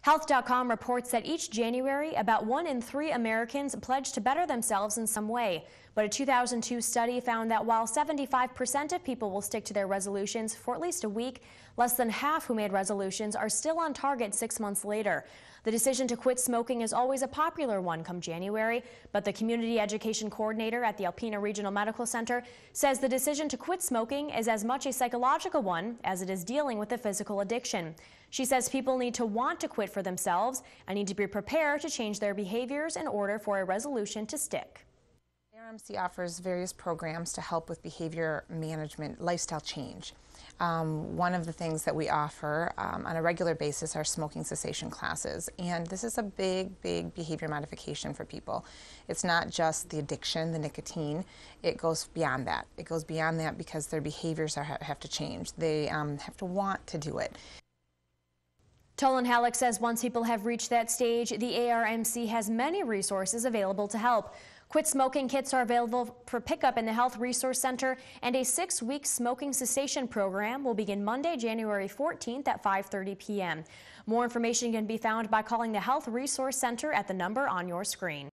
Health.com reports that each January, about 1 in 3 Americans pledge to better themselves in some way. But a 2002 study found that while 75% of people will stick to their resolutions for at least a week, less than half who made resolutions are still on target 6 months later. The decision to quit smoking is always a popular one come January, but the community education coordinator at the Alpena Regional Medical Center says the decision to quit smoking is as much a psychological one as it is dealing with a physical addiction. She says people need to want to quit for themselves and need to be prepared to change their behaviors in order for a resolution to stick. ARMC offers various programs to help with behavior management, lifestyle change. One of the things that we offer on a regular basis are smoking cessation classes, and this is a big behavior modification for people. It's not just the addiction, the nicotine, it goes beyond that. It goes beyond that because their behaviors have to change. They have to want to do it. Tolan Halleck says once people have reached that stage, the ARMC has many resources available to help. Quit smoking kits are available for pickup in the Health Resource Center, and a 6-week smoking cessation program will begin Monday, January 14th at 5:30 p.m. More information can be found by calling the Health Resource Center at the number on your screen.